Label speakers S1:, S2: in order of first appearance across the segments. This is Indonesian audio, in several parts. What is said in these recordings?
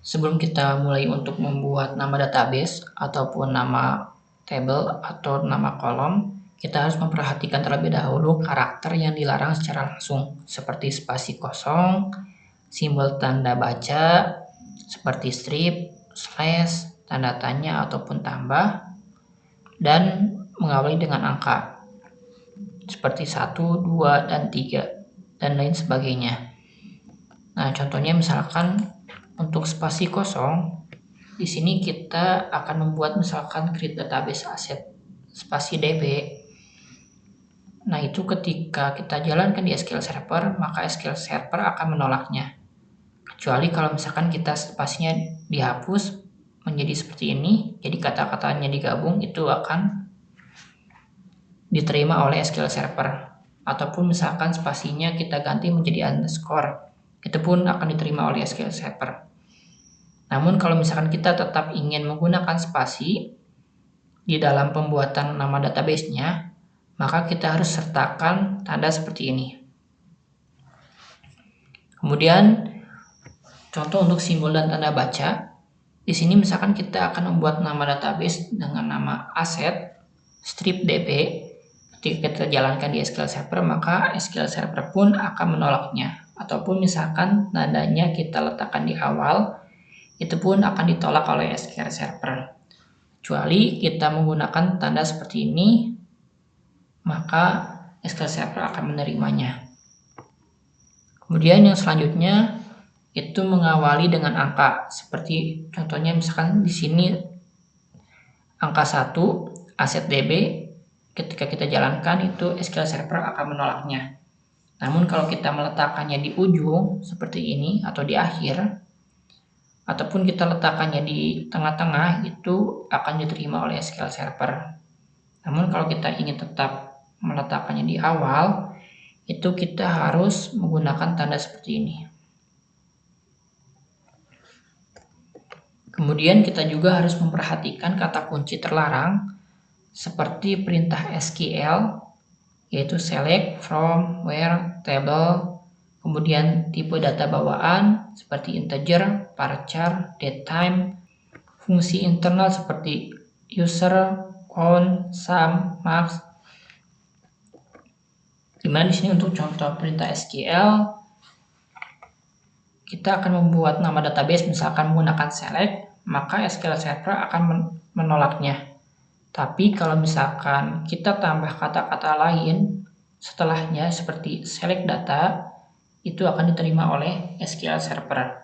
S1: Sebelum kita mulai untuk membuat nama database ataupun nama table atau nama kolom, kita harus memperhatikan terlebih dahulu karakter yang dilarang secara langsung, seperti spasi kosong, simbol tanda baca, seperti strip, slash, tanda tanya ataupun tambah, dan mengawali dengan angka, seperti 1, 2, dan 3, dan lain sebagainya. Nah, contohnya misalkan untuk spasi kosong, di sini kita akan membuat misalkan create database asset spasi db. Nah, itu ketika kita jalankan di SQL Server, maka SQL Server akan menolaknya. Kecuali kalau misalkan kita spasinya dihapus menjadi seperti ini, jadi kata-katanya digabung, itu akan diterima oleh SQL Server. Ataupun misalkan spasinya kita ganti menjadi underscore, itu pun akan diterima oleh SQL Server. Namun kalau misalkan kita tetap ingin menggunakan spasi di dalam pembuatan nama database-nya, maka kita harus sertakan tanda seperti ini. Kemudian contoh untuk simbol dan tanda baca. Di sini misalkan kita akan membuat nama database dengan nama asset strip db. Ketika kita jalankan di SQL Server, maka SQL Server pun akan menolaknya. Ataupun misalkan tandanya kita letakkan di awal, itu pun akan ditolak oleh SQL Server. Kecuali kita menggunakan tanda seperti ini, maka SQL Server akan menerimanya. Kemudian yang selanjutnya itu mengawali dengan angka, seperti contohnya misalkan di sini angka 1 aset db. Ketika kita jalankan itu SQL Server akan menolaknya. Namun kalau kita meletakkannya di ujung seperti ini atau di akhir, ataupun kita letakkannya di tengah-tengah, itu akan diterima oleh SQL Server. Namun kalau kita ingin tetap meletakkannya di awal, itu kita harus menggunakan tanda seperti ini. Kemudian kita juga harus memperhatikan kata kunci terlarang seperti perintah SQL, yaitu select from where table, kemudian tipe data bawaan seperti integer, varchar, datetime, fungsi internal seperti user, count, sum, max. Dimana di sini untuk contoh perintah SQL, kita akan membuat nama database misalkan menggunakan select, maka SQL Server akan menolaknya. Tapi kalau misalkan kita tambah kata-kata lain setelahnya seperti select data, itu akan diterima oleh SQL Server.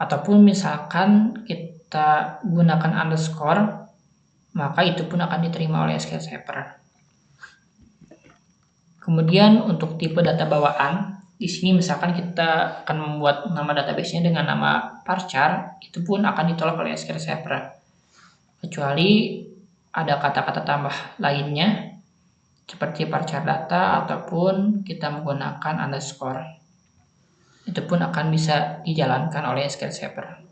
S1: Ataupun misalkan kita gunakan underscore, maka itu pun akan diterima oleh SQL Server. Kemudian untuk tipe data bawaan, di sini misalkan kita akan membuat nama database-nya dengan nama varchar, itu pun akan ditolak oleh SQL Server. Kecuali ada kata-kata tambah lainnya seperti varchar data ataupun kita menggunakan underscore, itu pun akan bisa dijalankan oleh SQL Server.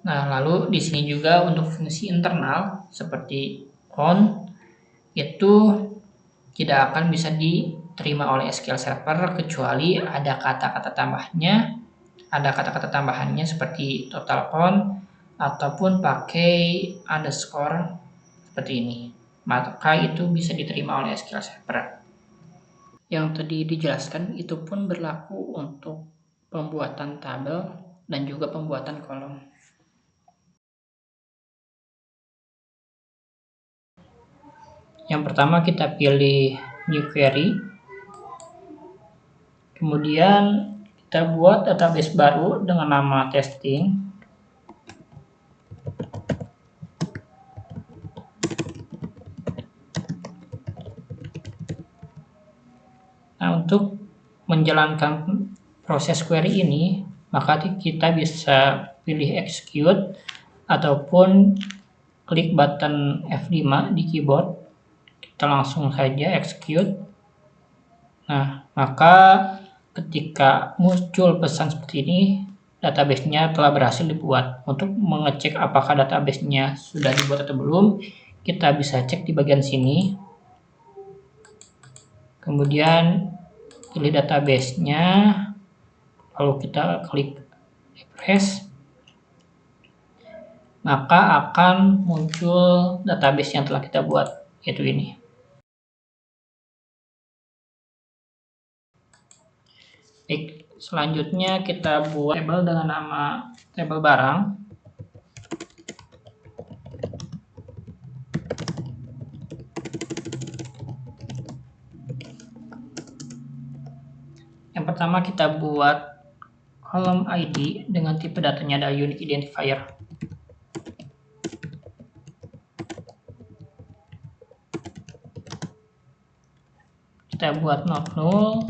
S1: Nah, lalu di sini juga untuk fungsi internal seperti count, itu tidak akan bisa diterima oleh SQL Server kecuali ada kata-kata tambahannya seperti total count ataupun pakai underscore seperti ini, maka itu bisa diterima oleh SQL Server. Yang tadi dijelaskan itu pun berlaku untuk pembuatan tabel dan juga pembuatan kolom. Yang pertama kita pilih new query, kemudian kita buat database baru dengan nama testing. Nah, untuk menjalankan proses query ini, maka kita bisa pilih execute ataupun klik button F5 di keyboard. Kita langsung saja execute. Nah, maka ketika muncul pesan seperti ini, database-nya telah berhasil dibuat. Untuk mengecek apakah database-nya sudah dibuat atau belum, kita bisa cek di bagian sini. Kemudian pilih database-nya, lalu kita klik refresh. maka akan muncul database yang telah kita buat, yaitu ini. Baik, selanjutnya kita buat tabel dengan nama tabel barang. Yang pertama kita buat kolom ID dengan tipe datanya adalah unique identifier. Kita buat not null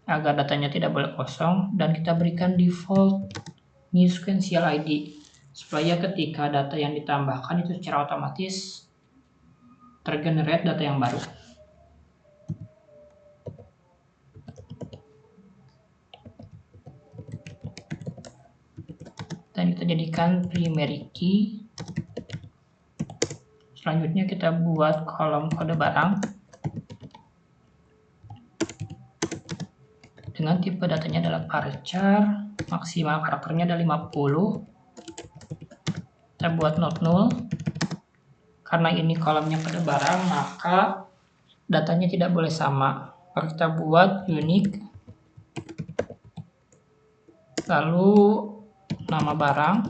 S1: agar datanya tidak boleh kosong, dan kita berikan default new sequential ID supaya ketika data yang ditambahkan itu secara otomatis tergenerate data yang baru. Dan kita jadikan primary key. Selanjutnya kita buat kolom kode barang dengan tipe datanya adalah varchar, maksimal karakternya adalah 50. Kita buat not null. Karena ini kolomnya kode barang, maka datanya tidak boleh sama. Maka kita buat unique, lalu nama barang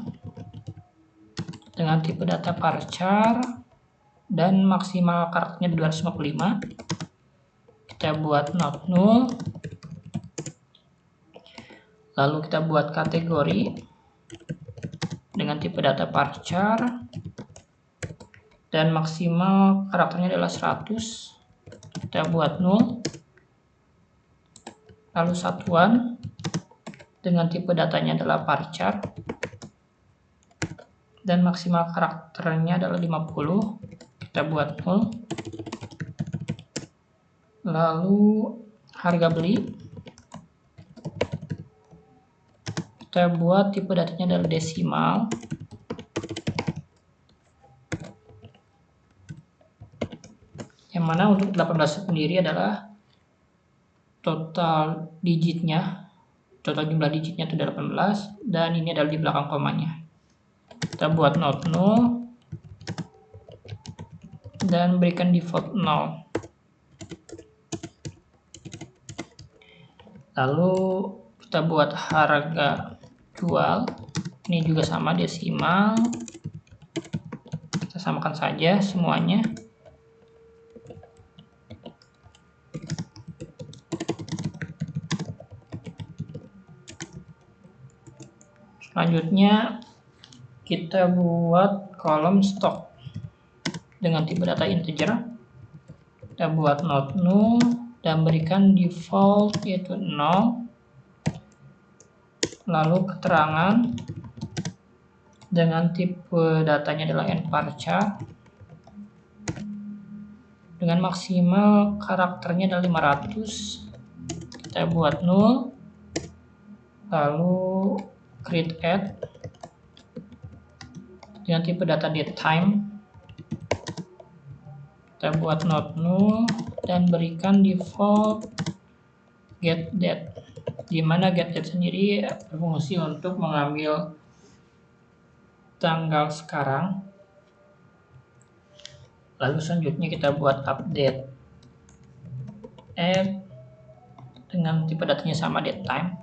S1: dengan tipe data varchar dan maksimal karakternya 255. Kita buat not null, lalu kita buat kategori dengan tipe data varchar dan maksimal karakternya adalah 100. Kita buat null, lalu satuan dengan tipe datanya adalah varchar dan maksimal karakternya adalah 50. Kita buat null, lalu harga beli kita buat tipe datanya adalah desimal, yang mana untuk 18 sendiri adalah total digitnya, total jumlah digitnya itu 18, dan ini adalah di belakang komanya. Kita buat not null dan berikan default 0. Lalu kita buat harga jual, ini juga sama desimal, kita samakan saja semuanya. Selanjutnya kita buat kolom stok dengan tipe data integer. Kita buat not null dan berikan default yaitu 0. Lalu keterangan dengan tipe datanya adalah nvarchar dengan maksimal karakternya adalah 500. Kita buat null, lalu create add dengan tipe data datetime. Kita buat not null dan berikan default get date, di mana get date sendiri berfungsi untuk mengambil tanggal sekarang. Lalu selanjutnya kita buat update add dengan tipe datanya sama datetime.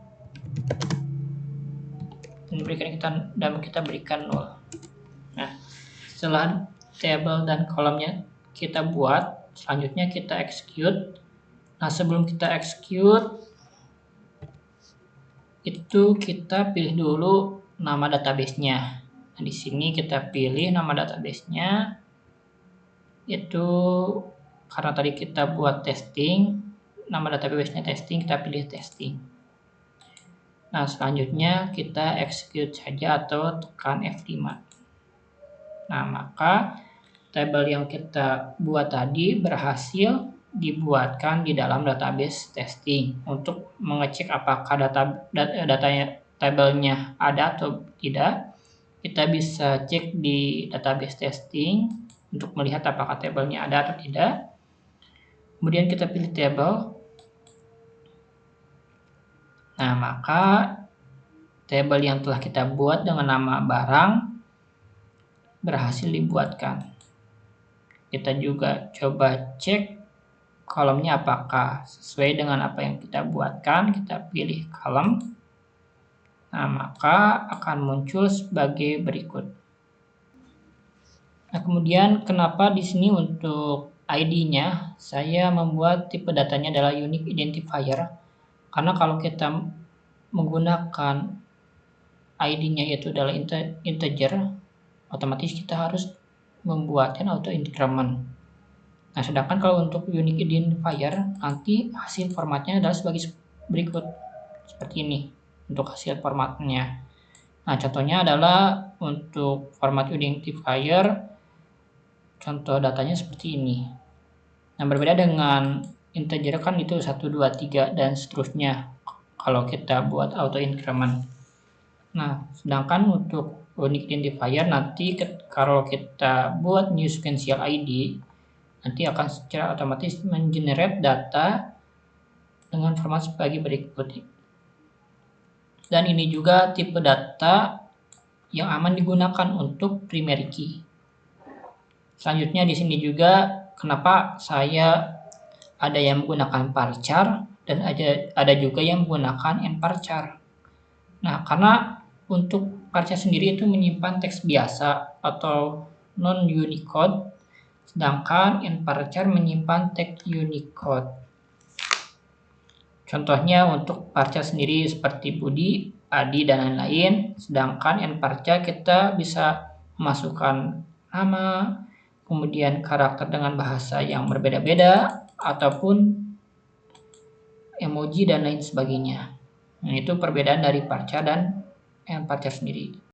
S1: Dan kita berikan null. Nah, setelah table dan kolomnya kita buat, selanjutnya kita execute. Nah, sebelum kita execute itu kita pilih dulu nama database-nya. Nah, di sini kita pilih nama database-nya, itu karena tadi kita buat testing, nama database-nya testing, kita pilih testing. Nah, selanjutnya kita execute saja atau tekan F5. Nah, maka tabel yang kita buat tadi berhasil dibuatkan di dalam database testing. Untuk mengecek apakah datanya tabelnya ada atau tidak, kita bisa cek di database testing untuk melihat apakah tabelnya ada atau tidak. Kemudian kita pilih table. Nah, maka tabel yang telah kita buat dengan nama barang berhasil dibuatkan. Kita juga coba cek kolomnya apakah sesuai dengan apa yang kita buatkan. Kita pilih kolom. Nah, maka akan muncul sebagai berikut. Nah, kemudian kenapa di sini untuk ID-nya saya membuat tipe datanya adalah unique identifier. Karena kalau kita menggunakan ID-nya yaitu adalah integer, otomatis kita harus membuatkan auto increment. Nah, sedangkan kalau untuk unique identifier nanti hasil formatnya adalah sebagai berikut, seperti ini untuk hasil formatnya. Nah, contohnya adalah untuk format identifier, contoh datanya seperti ini. Nah, berbeda dengan integer kan itu 1, 2, 3 dan seterusnya kalau kita buat auto increment. Nah, sedangkan untuk unique identifier nanti kalau kita buat new sequential ID nanti akan secara otomatis mengenerate data dengan format sebagai berikut. Dan ini juga tipe data yang aman digunakan untuk primary key. Selanjutnya di sini juga kenapa saya ada yang menggunakan varchar dan ada juga yang menggunakan nvarchar. Nah, karena untuk varchar sendiri itu menyimpan teks biasa atau non Unicode, sedangkan nvarchar menyimpan teks Unicode. Contohnya untuk varchar sendiri seperti Budi, Adi, dan lain-lain, sedangkan nvarchar kita bisa memasukkan nama, kemudian karakter dengan bahasa yang berbeda-beda, ataupun emoji dan lain sebagainya. Nah, itu perbedaan dari varchar dan nvarchar sendiri.